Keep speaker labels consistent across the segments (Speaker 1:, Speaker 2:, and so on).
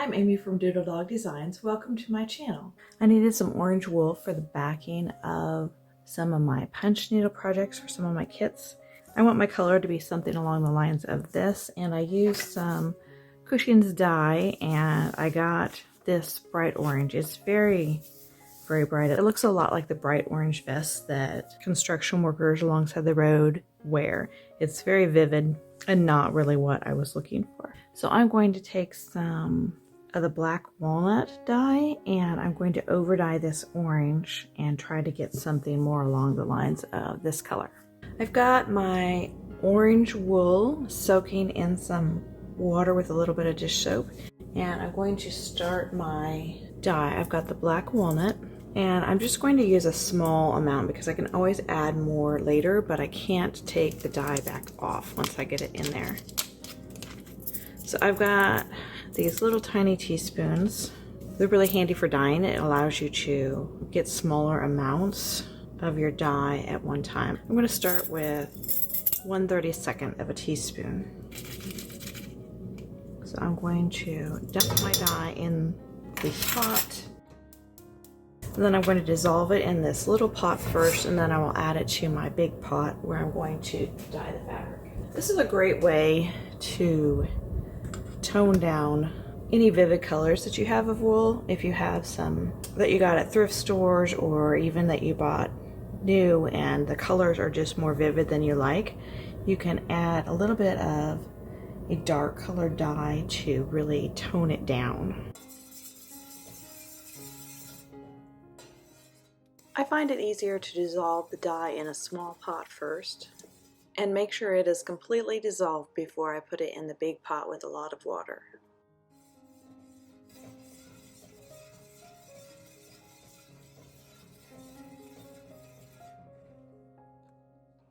Speaker 1: I'm Amy from Doodle Dog Designs. Welcome to my channel. I needed some orange wool for the backing of some of my punch needle projects for some of my kits. I want my color to be something along the lines of this, and I used some Cushing's dye, and I got this bright orange. It's very bright. It looks a lot like the bright orange vest that construction workers alongside the road wear. It's very vivid and not really what I was looking for. So I'm going to take some of the black walnut dye and I'm going to over dye this orange and try to get something more along the lines of this color. I've got my orange wool soaking in some water with a little bit of dish soap, and I'm going to start my dye. I've got the black walnut, and I'm just going to use a small amount because I can always add more later, but I can't take the dye back off once I get it in there. So I've got these little tiny teaspoons. They're really handy for dyeing. It allows you to get smaller amounts of your dye at one time. I'm going to start with 1/32 of a teaspoon. So I'm going to dump my dye in the pot. And then I'm going to dissolve it in this little pot first, and then I will add it to my big pot where I'm going to dye the fabric. This is a great way to tone down any vivid colors that you have of wool. If you have some that you got at thrift stores or even that you bought new and the colors are just more vivid than you like, you can add a little bit of a dark colored dye to really tone it down. I find it easier to dissolve the dye in a small pot first and make sure it is completely dissolved before I put it in the big pot with a lot of water.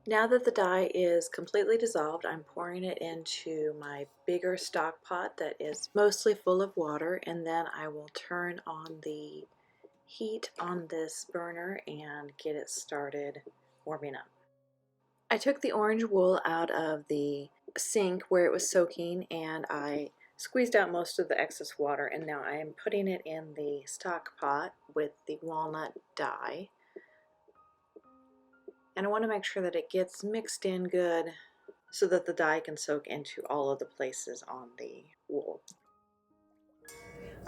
Speaker 1: Now that the dye is completely dissolved, I'm pouring it into my bigger stock pot that is mostly full of water, and then I will turn on the heat on this burner and get it started warming up. I took the orange wool out of the sink where it was soaking and I squeezed out most of the excess water, and now I am putting it in the stock pot with the walnut dye. And I want to make sure that it gets mixed in good so that the dye can soak into all of the places on the wool.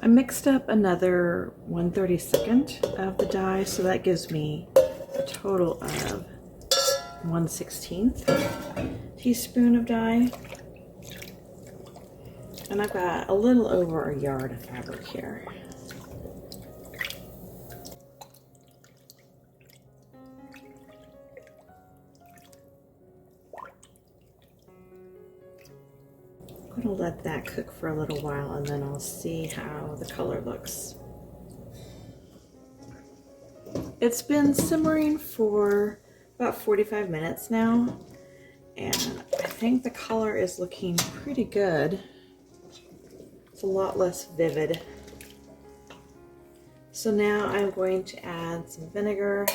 Speaker 1: I mixed up another 1/32 of the dye, so that gives me a total of 1/16 teaspoon of dye. And I've got a little over a yard of fabric here. I'm going to let that cook for a little while and then I'll see how the color looks. It's been simmering for about 45 minutes now, and I think the color is looking pretty good. It's a lot less vivid. So now I'm going to add some vinegar.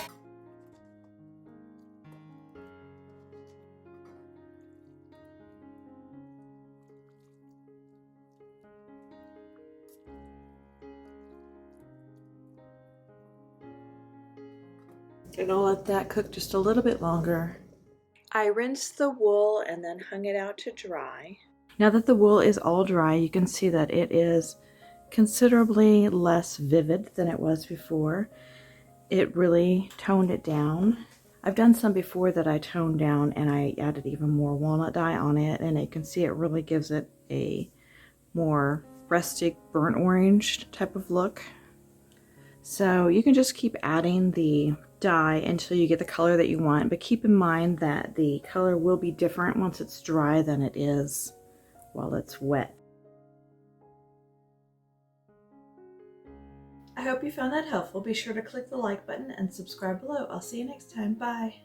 Speaker 1: And I'll let that cook just a little bit longer. I rinsed the wool and then hung it out to dry. Now that the wool is all dry, you can see that it is considerably less vivid than it was before. It really toned it down. I've done some before that I toned down and I added even more walnut dye on it, and you can see it really gives it a more rustic burnt orange type of look. So you can just keep adding the dye until you get the color that you want, but keep in mind that the color will be different once it's dry than it is while it's wet. I hope you found that helpful. Be sure to click the like button and subscribe below. I'll see you next time. Bye.